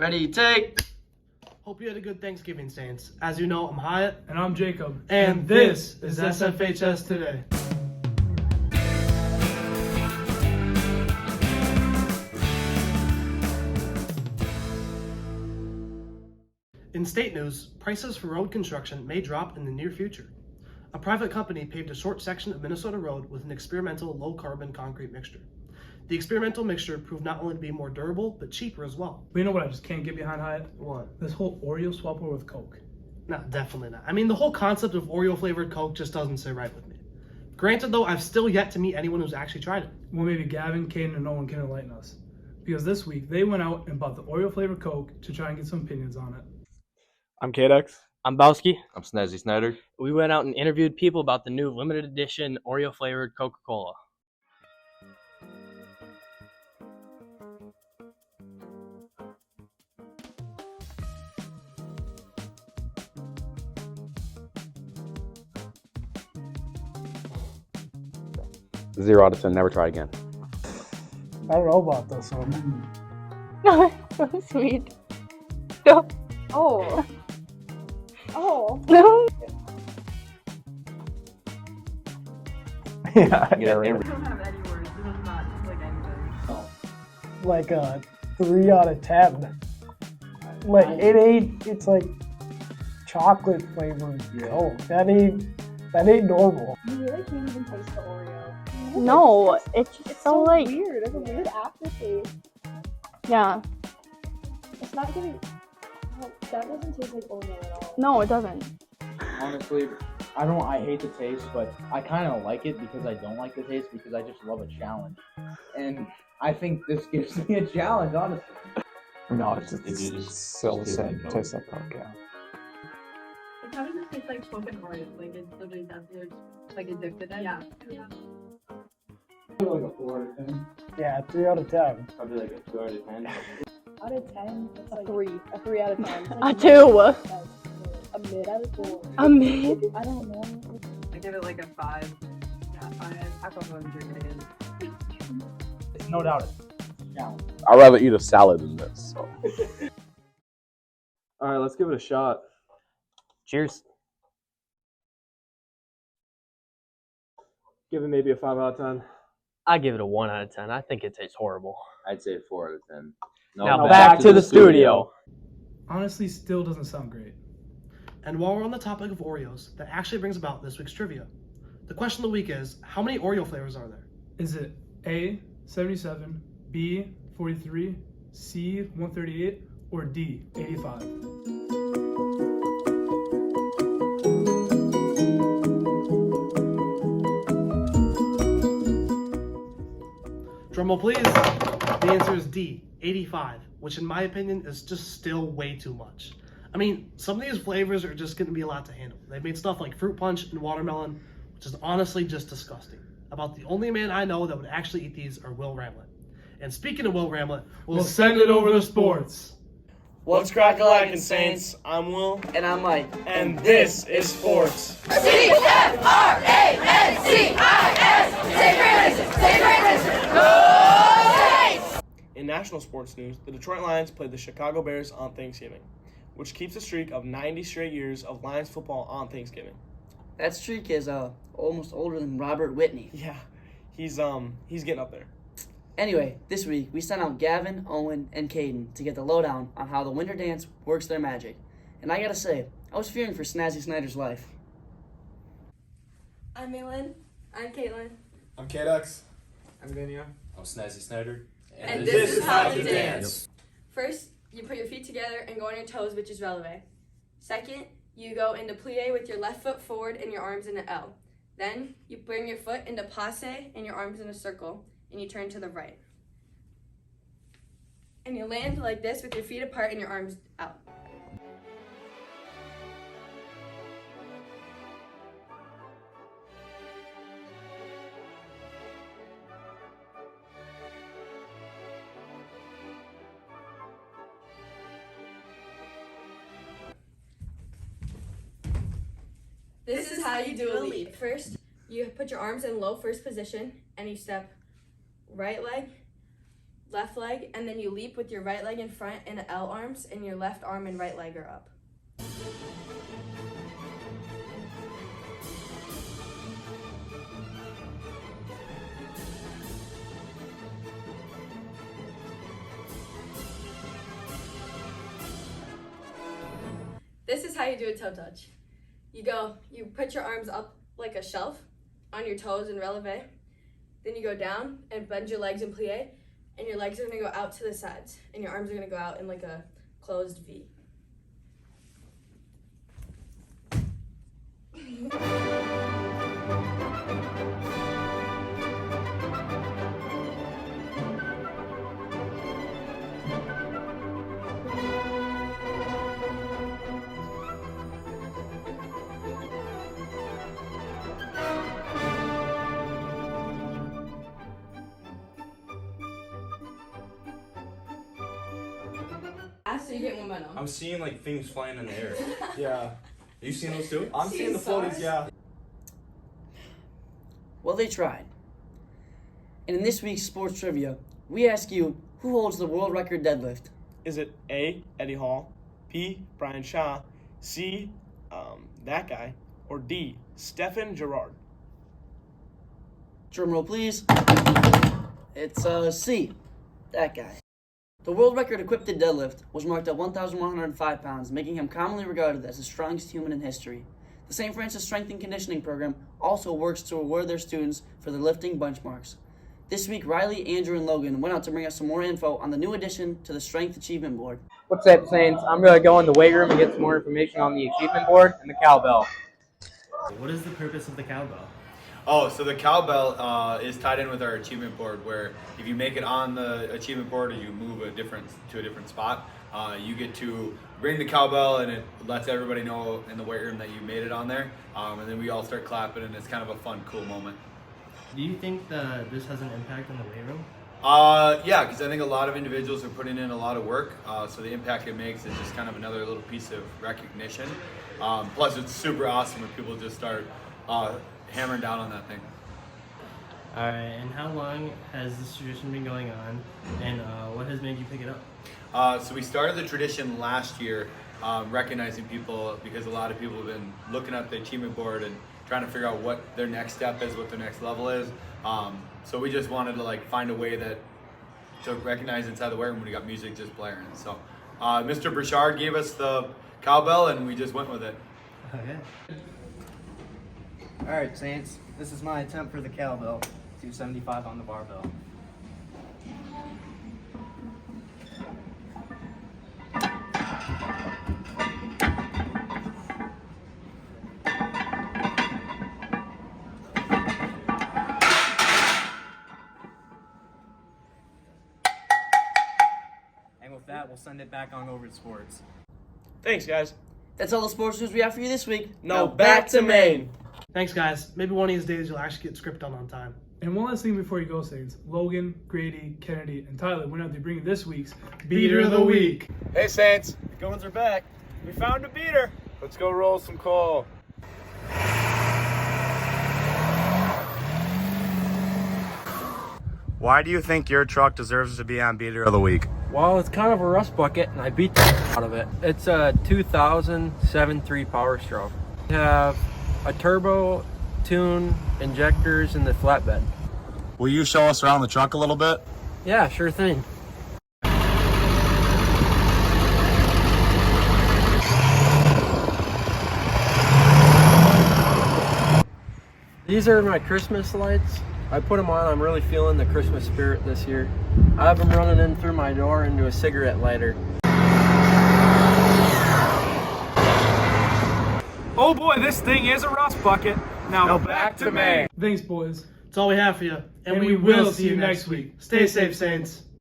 Ready, take. Hope you had a good Thanksgiving, Saints. As you know, I'm Hyatt. And I'm Jacob. And this is SFHS Today. In state news, prices for road construction may drop in the near future. A private company paved a short section of Minnesota road with an experimental low-carbon concrete mixture. The experimental mixture proved not only to be more durable, but cheaper as well. But you know what I just can't get behind, Hyatt? What? This whole Oreo swapper with Coke. No, definitely not. I mean, the whole concept of Oreo-flavored Coke just doesn't sit right with me. Granted, though, I've still yet to meet anyone who's actually tried it. Well, maybe Gavin, Caden, and Owen can enlighten us. Because this week, they went out and bought the Oreo-flavored Coke to try and get some opinions on it. I'm Kadex. I'm Bowski. I'm Snazzy Snyder. We went out and interviewed people about the new limited edition Oreo-flavored Coca-Cola. Zero out of 10. Never try again. I don't know about this one. No, it's so sweet. No. Oh. Oh. No. Yeah. I don't have any words. This is not like anything. Like a 3 out of 10. Like it's like chocolate flavored Coke. That ain't normal. You really can't even taste the Oreo. No, it's just It's so so like, weird. It's a weird aftertaste. yeah. It's not giving. Oh, that doesn't taste like Oreo at all. No, it doesn't. Honestly, I hate the taste, but I kind of like it because I don't like the taste because I just love a challenge. And I think this gives me a challenge, honestly. No, it's still the same. Tastes like Coke, yeah. It kind of just tastes like Coke and Oreo. Like it's literally that they're like addicted. Yeah. Like a 4 out of 10. Yeah, 3 out of 10. Probably like a 2 out of 10. Out of 10, it's like A 3. a 3 out of 10. It's A like 2. a mid out of 4. A mid. I don't know. I give it like a 5. Yeah, 5. I probably wouldn't drink it again. No doubt it's a challenge. I'd rather eat a salad than this. So. All right, let's give it a shot. Cheers. Give it maybe a 5 out of 10. I give it a 1 out of 10. I think it tastes horrible. I'd say 4 out of 10. Now back to the studio. Honestly, still doesn't sound great. And while we're on the topic of Oreos, that actually brings about this week's trivia. The question of the week is, how many Oreo flavors are there? Is it A, 77, B, 43, C, 138, or D, 85? Drumroll please. The answer is D, 85, which in my opinion is just still way too much. I mean, some of these flavors are just going to be a lot to handle. They've made stuff like fruit punch and watermelon, which is honestly just disgusting. About the only man I know that would actually eat these are Will Ramlett. And speaking of Will Ramlett, We'll send it over to sports. What's crack-a-lackin', Saints? I'm Will. And I'm Mike. And this is sports. In national sports news, the Detroit Lions played the Chicago Bears on Thanksgiving, which keeps a streak of 90 straight years of Lions football on Thanksgiving. That streak is almost older than Robert Whitney. Yeah, he's getting up there. Anyway, this week we sent out Gavin, Owen, and Caden to get the lowdown on how the winter dance works their magic. And I gotta say, I was fearing for Snazzy Snyder's life. I'm Maylin. I'm Caitlin. I'm Kadex. I'm Daniel. I'm Snazzy Snyder. And this is how to dance. First, you put your feet together and go on your toes, which is releve. Second, you go into plie with your left foot forward and your arms in an L. Then, you bring your foot into passe and your arms in a circle, and you turn to the right. And you land like this with your feet apart and your arms out. This is how you do a leap. First, you put your arms in low first position and you step right leg, left leg, and then you leap with your right leg in front in the L arms, and your left arm and right leg are up. This is how you do a toe touch. You put your arms up like a shelf on your toes in releve. Then you go down and bend your legs in plie, and your legs are gonna go out to the sides, and your arms are gonna go out in like a closed V. So you get momentum. I'm seeing like things flying in the air. Yeah. Are you seeing those too? I'm seeing the floaties, yeah. Well, they tried. And in this week's sports trivia, we ask you, who holds the world record deadlift? Is it A, Eddie Hall, B, Brian Shaw, C, that guy, or D, Stephen Gerrard? Drum roll, please. It's C, that guy. The world record equipped deadlift was marked at 1,105 pounds, making him commonly regarded as the strongest human in history. The St. Francis Strength and Conditioning Program also works to reward their students for their lifting benchmarks. This week, Riley, Andrew, and Logan went out to bring us some more info on the new addition to the Strength Achievement Board. What's up, Saints? I'm going to go in the weight room and get some more information on the achievement board and the cowbell. What is the purpose of the cowbell? Oh, so the cowbell is tied in with our achievement board, where if you make it on the achievement board or you move to a different spot, you get to ring the cowbell, and it lets everybody know in the weight room that you made it on there. And then we all start clapping, and it's kind of a fun, cool moment. Do you think that this has an impact on the weight room? Yeah, because I think a lot of individuals are putting in a lot of work, so the impact it makes is just kind of another little piece of recognition. Plus, it's super awesome when people just start hammering down on that thing. All right, and how long has this tradition been going on, and what has made you pick it up? So we started the tradition last year, recognizing people, because a lot of people have been looking at the achievement board and trying to figure out what their next step is, what their next level is. So we just wanted to find a way to recognize inside the weight room when we got music just blaring. So Mr. Burchard gave us the cowbell, and we just went with it. Okay. All right, Saints. This is my attempt for the cowbell. 275 on the barbell. And with that, we'll send it back on over to sports. Thanks, guys. That's all the sports news we have for you this week. Now back to Maine. Thanks, guys. Maybe one of these days you'll actually get script done on time. And one last thing before you go, Saints. Logan, Grady, Kennedy, and Tyler went out to bring this week's Beater of the Week. Hey, Saints. The Goins are back. We found a beater. Let's go roll some coal. Why do you think your truck deserves to be on Beater of the Week? Well, it's kind of a rust bucket, and I beat the out of it. It's a 2007 Power Stroke. We have a turbo, tune, injectors, and the flatbed. Will you show us around the truck a little bit? Yeah, sure thing. These are my Christmas lights. I put them on. I'm really feeling the Christmas spirit this year. I have them running in through my door into a cigarette lighter. Oh boy, this thing is a rust bucket. Now back to Maine. Thanks, boys. That's all we have for you. And we will see you next week. Stay safe, Saints.